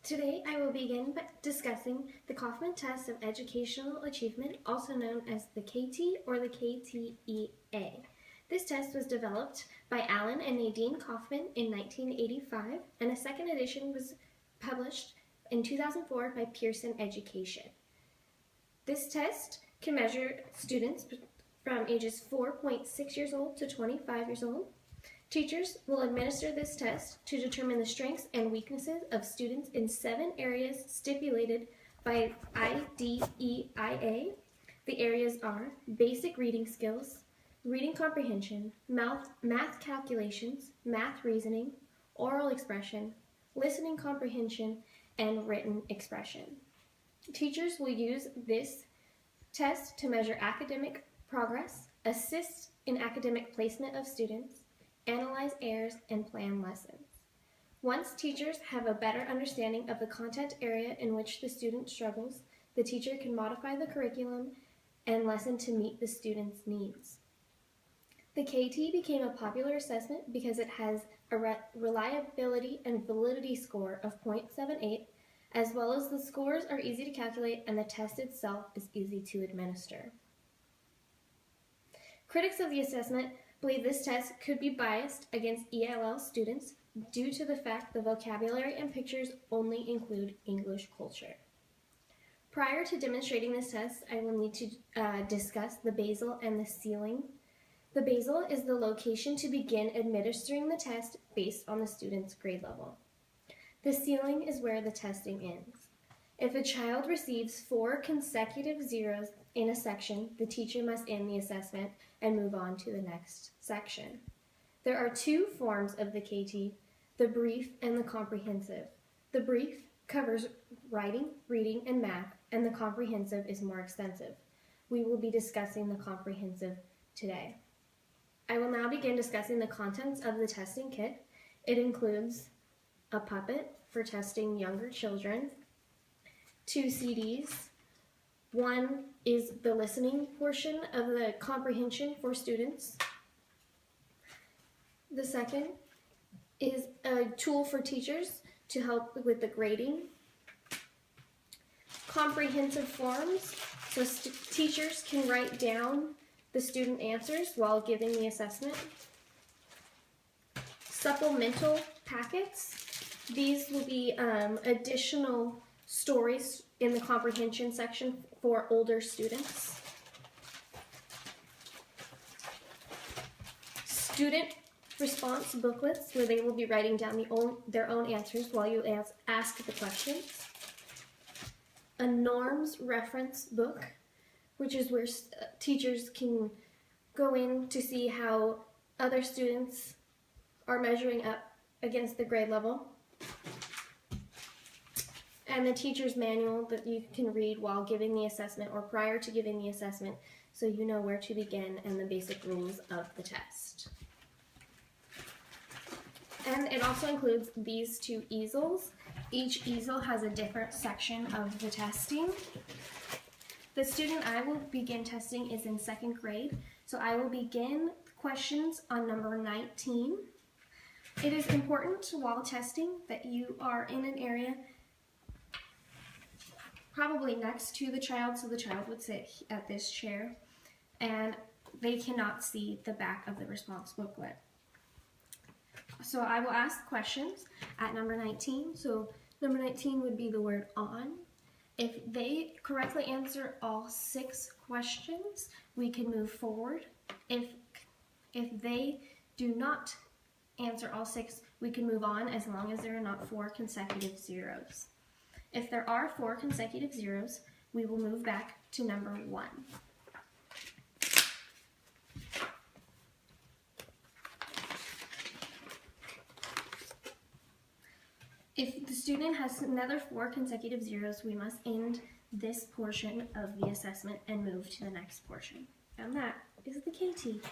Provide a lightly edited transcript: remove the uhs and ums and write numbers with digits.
Today I will begin by discussing the Kaufman Test of Educational Achievement, also known as the KT or the KTEA. This test was developed by Alan and Nadine Kaufman in 1985, and a second edition was published in 2004 by Pearson Education. This test can measure students from ages 4.6 years old to 25 years old. Teachers will administer this test to determine the strengths and weaknesses of students in 7 areas stipulated by IDEIA. The areas are basic reading skills, reading comprehension, math calculations, math reasoning, oral expression, listening comprehension, and written expression. Teachers will use this test to measure academic progress, assist in academic placement of students, analyze errors, and plan lessons. Once teachers have a better understanding of the content area in which the student struggles, the teacher can modify the curriculum and lesson to meet the student's needs. The KT became a popular assessment because it has a reliability and validity score of 0.78, as well as the scores are easy to calculate and the test itself is easy to administer. Critics of the assessment believe this test could be biased against ELL students due to the fact the vocabulary and pictures only include English culture. Prior to demonstrating this test, I will need to discuss the basal and the ceiling. The basal is the location to begin administering the test based on the student's grade level. The ceiling is where the testing ends. If a child receives 4 consecutive zeros in a section, the teacher must end the assessment and move on to the next section. There are 2 forms of the KT, the brief and the comprehensive. The brief covers writing, reading, and math, and the comprehensive is more extensive. We will be discussing the comprehensive today. I will now begin discussing the contents of the testing kit. It includes a puppet for testing younger children, 2 CDs. One is the listening portion of the comprehension for students. The second is a tool for teachers to help with the grading. Comprehensive forms, so teachers can write down the student answers while giving the assessment. Supplemental packets, these will be additional stories in the comprehension section for older students. Student response booklets where they will be writing down their own answers while you ask the questions. A norms reference book, which is where teachers can go in to see how other students are measuring up against the grade level. And the teacher's manual that you can read while giving the assessment or prior to giving the assessment, so you know where to begin and the basic rules of the test. And it also includes these 2 easels. Each easel has a different section of the testing. The student I will begin testing is in 2nd grade, so I will begin questions on number 19. It is important while testing that you are in an area probably next to the child, so the child would sit at this chair, and they cannot see the back of the response booklet. So I will ask questions at number 19. So number 19 would be the word on. If they correctly answer all 6 questions, we can move forward. If they do not answer all 6, we can move on as long as there are not 4 consecutive zeros. If there are 4 consecutive zeros, we will move back to number 1. If the student has another 4 consecutive zeros, we must end this portion of the assessment and move to the next portion. And that is the KT.